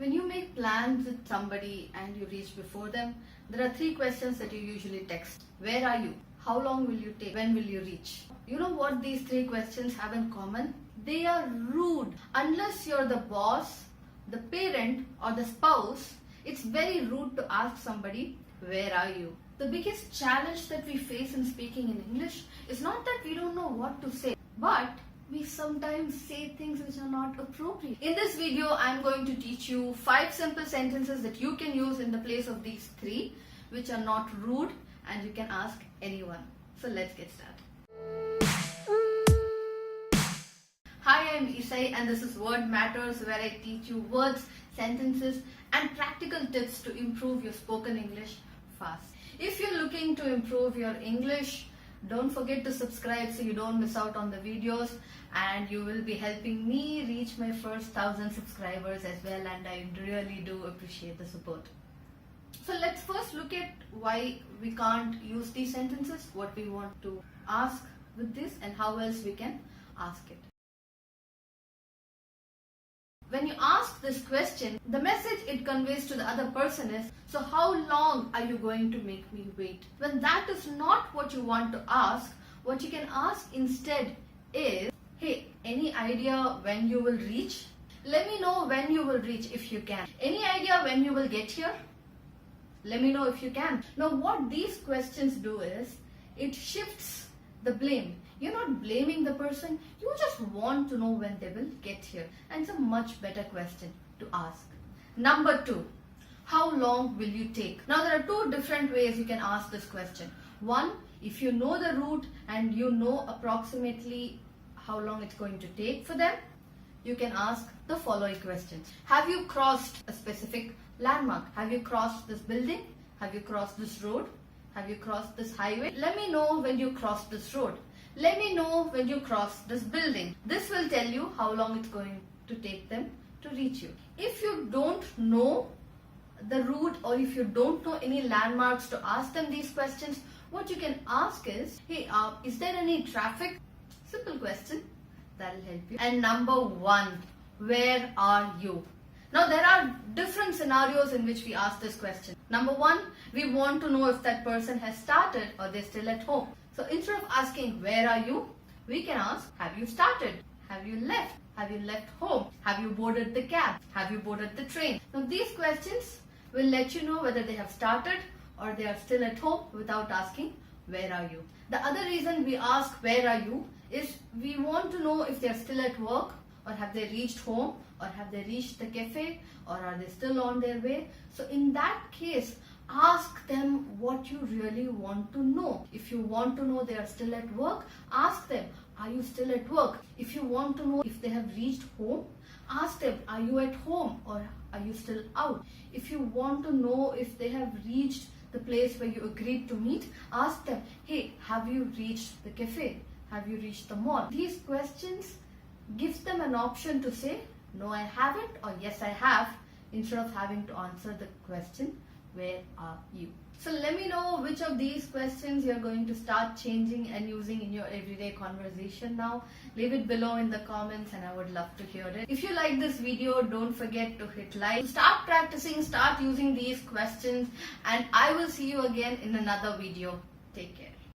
When you make plans with somebody and you reach before them, there are three questions that you usually text. Where are you? How long will you take? When will you reach? You know what these three questions have in common? They are rude. Unless you're the boss, the parent or the spouse, it's very rude to ask somebody, where are you? The biggest challenge that we face in speaking in English is not that we don't know what to say, but we sometimes say things which are not appropriate. In this video, I'm going to teach you 5 simple sentences that you can use in the place of these 3, which are not rude and you can ask anyone. So let's get started. Hi, I'm Isai and this is Word Matters, where I teach you words, sentences and practical tips to improve your spoken English fast. If you're looking to improve your English, don't forget to subscribe so you don't miss out on the videos, and you will be helping me reach my first 1,000 subscribers as well, and I really do appreciate the support. So let's first look at why we can't use these sentences, what we want to ask with this and how else we can ask it. When you ask this question, the message it conveys to the other person is, so how long are you going to make me wait? When that is not what you want to ask, what you can ask instead is, hey, any idea when you will reach? Let me know when you will reach if you can. Any idea when you will get here? Let me know if you can. Now what these questions do is, it shifts the blame. You're not blaming the person, you just want to know when they will get here. And it's a much better question to ask. Number 2, how long will you take? Now there are 2 different ways you can ask this question. One, if you know the route and you know approximately how long it's going to take for them, you can ask the following questions. Have you crossed a specific landmark? Have you crossed this building? Have you crossed this road? Have you crossed this highway? Let me know when you cross this road. Let me know when you cross this building. This will tell you how long it's going to take them to reach you. If you don't know the route or if you don't know any landmarks to ask them these questions, what you can ask is, hey, is there any traffic? Simple question. That will help you. And number 1, where are you? Now there are different scenarios in which we ask this question. Number 1, we want to know if that person has started or they're still at home. So instead of asking where are you, we can ask, have you started? Have you left? Have you left home? Have you boarded the cab? Have you boarded the train? Now these questions will let you know whether they have started or they are still at home without asking where are you. The other reason we ask where are you is we want to know if they are still at work, or have they reached home, or have they reached the cafe, or are they still on their way. So in that case, ask them what you really want to know. If you want to know they are still at work, ask them, are you still at work? If you want to know if they have reached home, ask them, are you at home or are you still out? If you want to know if they have reached the place where you agreed to meet, ask them, hey, have you reached the cafe? Have you reached the mall? These questions gives them an option to say, no, I haven't, or yes, I have, instead of having to answer the question, where are you? So let me know which of these questions you're going to start changing and using in your everyday conversation now. Leave it below in the comments and I would love to hear it. If you like this video, don't forget to hit like. Start practicing, start using these questions, and I will see you again in another video. Take care.